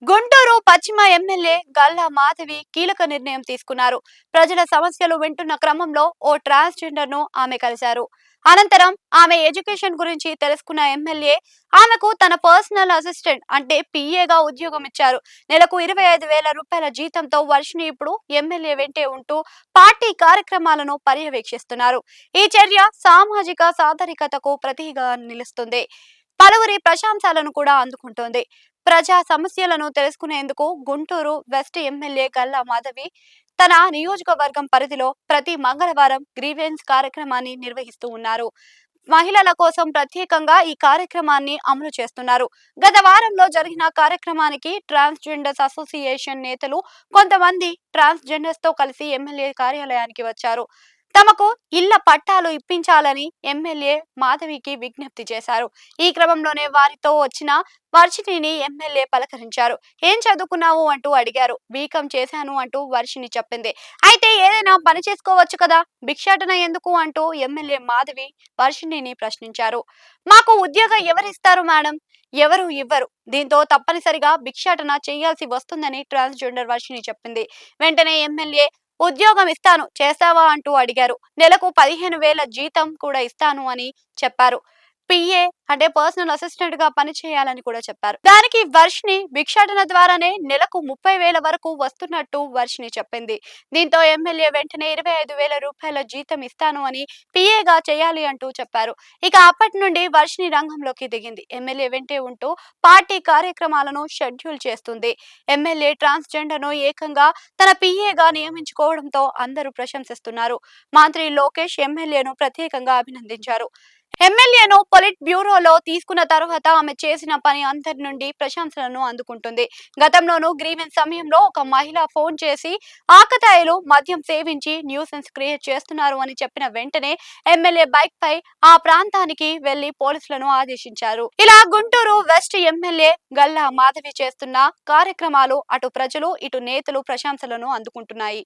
గుంటూరు పశ్చిమ ఎమ్మెల్యే గల్లా మాధవి కీలక నిర్ణయం తీసుకున్నారు. ప్రజల సమస్యలు వింటున్న క్రమంలో ఓ ట్రాన్స్‌జెండర్ ను ఆమె కలిశారు. అనంతరం ఆమె ఎడ్యుకేషన్ గురించి తెలుసుకున్న ఎమ్మెల్యే ఆమెకు తన పర్సనల్ అసిస్టెంట్ అంటే పీఏగా ఉద్యోగం ఇచ్చారు. నెలకు 25,000 రూపాయల జీతంతో వర్షిణి ఇప్పుడు ఎమ్మెల్యే వెంటే ఉంటూ పార్టీ కార్యక్రమాలను పర్యవేక్షిస్తున్నారు. ఈ చర్య సామాజిక సాధికారతకు ప్రతీకగా నిలుస్తుంది. పలువురి ప్రశంసలను కూడా అందుకుంటోంది. ప్రజా సమస్యలను తెలుసుకునేందుకు గుంటూరు వెస్ట్ ఎమ్మెల్యే గల్లా మాధవి తన నియోజకవర్గం పరిధిలో ప్రతి మంగళవారం గ్రీవెన్స్ కార్యక్రమాన్ని నిర్వహిస్తూ ఉన్నారు. మహిళల కోసం ప్రత్యేకంగా ఈ కార్యక్రమాన్ని అమలు చేస్తున్నారు. గత వారంలో జరిగిన కార్యక్రమానికి ట్రాన్స్‌జెండర్స్ అసోసియేషన్ నేతలు కొంతమంది ట్రాన్స్‌జెండర్స్ తో కలిసి ఎమ్మెల్యే కార్యాలయానికి వచ్చారు. తమకు ఇళ్ల పట్టాలు ఇప్పించాలని ఎమ్మెల్యే మాధవికి విజ్ఞప్తి చేశారు. ఈ క్రమంలోనే వారితో వచ్చిన వర్షిణిని ఎమ్మెల్యే పలకరించారు. ఏం చదువుకున్నావు అంటూ అడిగారు. బీకాం చేశాను అంటూ వర్షిణి చెప్పింది. అయితే ఏదైనా పని చేసుకోవచ్చు కదా, భిక్షాటన ఎందుకు అంటూ ఎమ్మెల్యే మాధవి వర్షిణిని ప్రశ్నించారు. మాకు ఉద్యోగం ఎవరిస్తారు మేడం, ఎవరు ఇవ్వరు, దీంతో తప్పనిసరిగా భిక్షాటన చేయాల్సి వస్తుందని ట్రాన్స్‌జెండర్ వర్షిణి చెప్పింది. వెంటనే ఎమ్మెల్యే ఉద్యోగం ఇస్తాను చేస్తావా అంటూ అడిగారు. నెలకు 15,000 జీతం కూడా ఇస్తాను అని చెప్పారు. పిఏ అంటే పర్సనల్ అసిస్టెంట్ గా పని చేయాలని కూడా చెప్పారు. దానికి వర్షిణి భిక్షాటన ద్వారానే నెలకు 30,000 వరకు వస్తున్నట్టు వర్షిణి చెప్పింది. దీంతో ఎమ్మెల్యే వెంటనే 25,000 రూపాయల జీతం ఇస్తాను అని పిఏగా చేయాలి అంటూ చెప్పారు. ఇక అప్పటి నుండి వర్షిణి రంగంలోకి దిగింది. ఎమ్మెల్యే వెంటే ఉంటూ పార్టీ కార్యక్రమాలను షెడ్యూల్ చేస్తుంది. ఎమ్మెల్యే ట్రాన్స్‌జెండర్ ను ఏకంగా తన పిఏగా నియమించుకోవడంతో అందరూ ప్రశంసిస్తున్నారు. మంత్రి లోకేష్ ఎమ్మెల్యేను ప్రత్యేకంగా అభినందించారు. ఎమ్మెల్యేను పొలిట్ బ్యూరోలో తీసుకున్న తర్వాత ఆమె చేసిన పని అందరి నుండి ప్రశంసలను అందుకుంటుంది. గతంలోనూ గ్రీవెన్స్ సమయంలో ఒక మహిళ ఫోన్ చేసి ఆకతాయిలు మద్యం సేవించి న్యూసెన్స్ క్రియేట్ చేస్తున్నారు అని చెప్పిన వెంటనే ఎమ్మెల్యే బైక్ పై ఆ ప్రాంతానికి వెళ్లి పోలీసులను ఆదేశించారు. ఇలా గుంటూరు వెస్ట్ ఎమ్మెల్యే గల్లా మాధవి చేస్తున్న కార్యక్రమాలు అటు ప్రజలు ఇటు నేతలు ప్రశంసలను అందుకుంటున్నాయి.